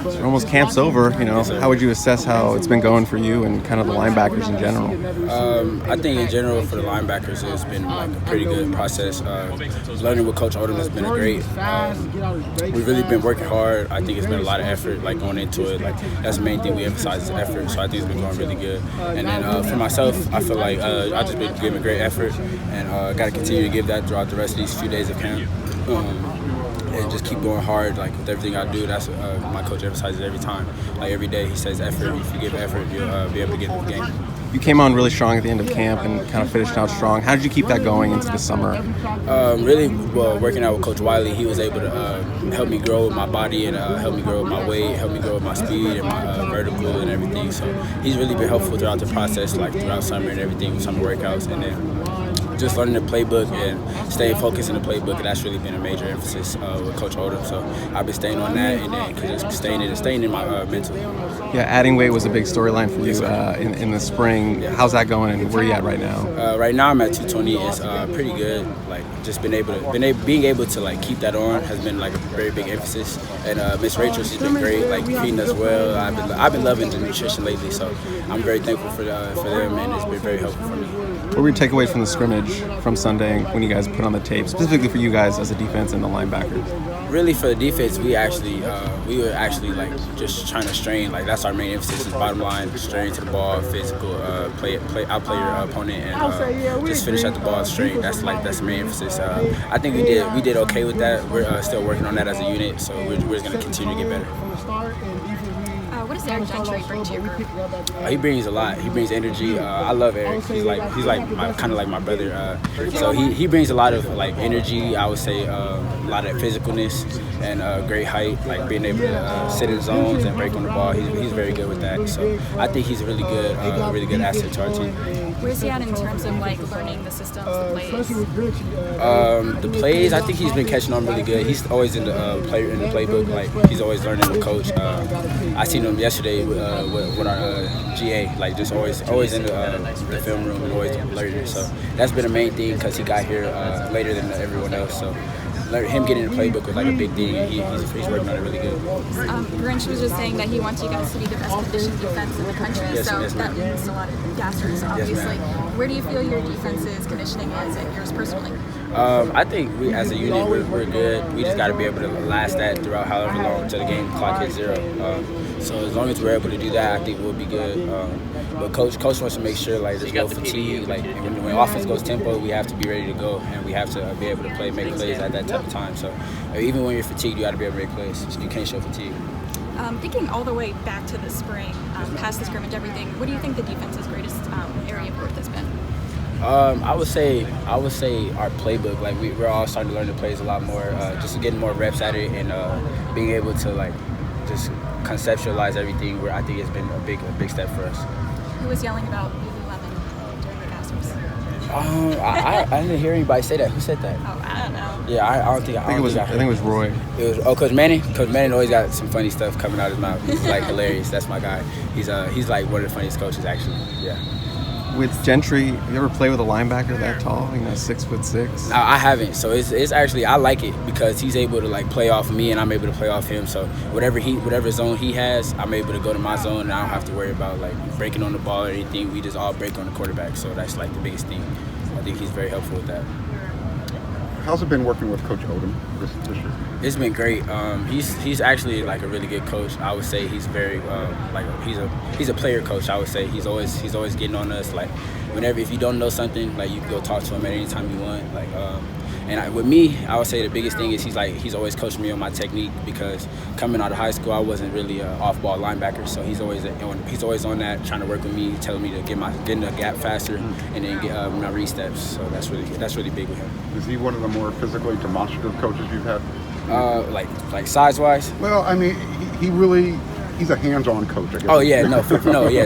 So almost camp's over, How would you assess how it's been going for you and kind of the linebackers in general? I think in general for the linebackers, it's been like a pretty good process. Learning with Coach Odom has been great. We've really been working hard. I think it's been a lot of effort, like going into it. Like that's the main thing we emphasize is effort. So I think it's been going really good. And then for myself, I feel like I've just been giving great effort, and got to continue to give that throughout the rest of these few days of camp. And just keep going hard, like with everything I do. That's my coach emphasizes every time. Like every day, he says effort. If you give effort, you'll be able to get in the game. You came on really strong at the end of camp and kind of finished out strong. How did you keep that going into the summer? Really well, working out with Coach Wiley, he was able to help me grow with my body and help me grow with my weight, help me grow with my speed and my vertical and everything. So he's really been helpful throughout the process, like throughout summer and everything, with summer workouts. And then just learning the playbook and staying focused in the playbook, and that's really been a major emphasis with Coach Odom. So I've been staying on that and then just staying in my mental. Yeah, adding weight was a big storyline for you in the spring. Yeah. How's that going, and where are you at right now? Right now I'm at 220. It's pretty good. Like just being able to like keep that on has been like a very big emphasis. And Miss Rachel, she's been great, like feeding us well. I've been loving the nutrition lately, so I'm very thankful for them, and it's been very helpful for me. What were your takeaways from the scrimmage from Sunday when you guys put on the tape, specifically for you guys as a defense and the linebackers? Really, for the defense, we were actually like just trying to strain. Like that's our main emphasis. Is bottom line, strain to the ball, physical, outplay your opponent, and just finish at the ball straight. That's the main emphasis. I think we did okay with that. We're still working on that as a unit, so we're going to continue to get better. What does Eric Gentry bring to your group? He brings a lot. He brings energy. I love Eric. He's like kind of like my brother. So he brings a lot of like energy. I would say a lot of physicalness and great height. Like being able to sit in zones and break on the ball. He's very good with that. So I think he's a really good asset to our team. Where's he at in terms of like learning the systems, the plays? The plays, I think he's been catching on really good. He's always in the playbook. Like he's always learning with coach. I seen him yesterday with our GA. Like just always in the film room and always learning. So that's been the main thing because he got here later than everyone else. So him getting the playbook was like a big thing, and he's working on it really good. Grinch was just saying that he wants you guys to be the best conditioned defense in the country, yes, that means a lot of gassers, obviously. Yes, where do you feel your defense's conditioning is and yours personally? I think we, as a unit, we're good. We just got to be able to last that throughout however long until the game clock hits 0. So as long as we're able to do that, I think we'll be good. But coach wants to make sure like there's no fatigue. Like when offense goes tempo, we have to be ready to go, and we have to be able to make plays at that type of time. So even when you're fatigued, you got to be able to make plays. You can't show fatigue. Thinking all the way back to the spring, past the scrimmage, everything, what do you think the defense's greatest area of growth has been? I would say our playbook. Like we're all starting to learn the plays a lot more, just getting more reps at it, and being able to like just conceptualize everything. Where I think it's been a big step for us. Who was yelling about Lululemon during the gassers? I didn't hear anybody say that. Who said that? Oh, I don't know. Yeah, I think it was Roy. It was Coach Manning. Coach Manning always got some funny stuff coming out of his mouth. He's like hilarious. That's my guy. He's like one of the funniest coaches actually. Yeah. With Gentry, you ever play with a linebacker that tall? 6'6"? No, I haven't. So it's actually, I like it because he's able to like play off me and I'm able to play off him. So whatever zone he has, I'm able to go to my zone and I don't have to worry about like breaking on the ball or anything. We just all break on the quarterback. So that's like the biggest thing. I think he's very helpful with that. How's it been working with Coach Odom this year? It's been great. He's actually like a really good coach. I would say he's very he's a player coach. I would say he's always getting on us. Like if you don't know something, like you can go talk to him at any time you want. Like with me, I would say the biggest thing is he's always coaching me on my technique because coming out of high school, I wasn't really an off-ball linebacker. So he's always on that, trying to work with me, telling me to get in the gap faster and then get my read steps. So that's really big with him. Is he one of the more physically demonstrative coaches you've had? Like size-wise? Well, I mean, he's a hands-on coach, I guess. Oh yeah,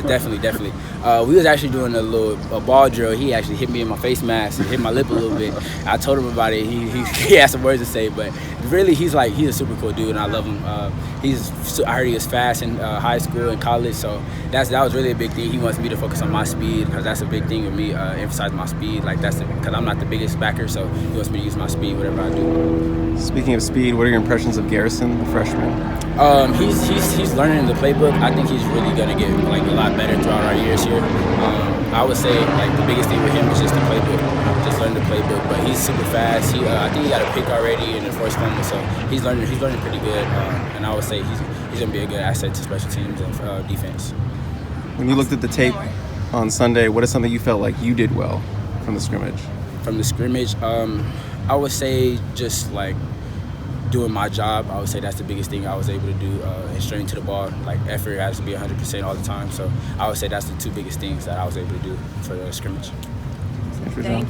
definitely. We was actually doing a ball drill. He actually hit me in my face mask and hit my lip a little bit. I told him about it. He had some words to say, but really he's a super cool dude and I love him. I heard he was fast in high school and college, so that was really a big thing. He wants me to focus on my speed because that's a big thing with me. Emphasize my speed, because I'm not the biggest backer, so he wants me to use my speed whatever I do. Speaking of speed, what are your impressions of Garrison, the freshman? He's learning the playbook. I think he's really gonna get like a lot better throughout our years here. I would say like the biggest thing with him is just the playbook, just learning the playbook. But he's super fast. I think he got a pick already in the first fumble, so he's learning pretty good. And I would say he's gonna be a good asset to special teams and defense. When you looked at the tape on Sunday, what is something you felt like you did well from the scrimmage? From the scrimmage, I would say just like doing my job. I would say that's the biggest thing I was able to do, and straight to the ball. Like effort has to be 100% all the time. So I would say that's the two biggest things that I was able to do for the scrimmage. Thank you.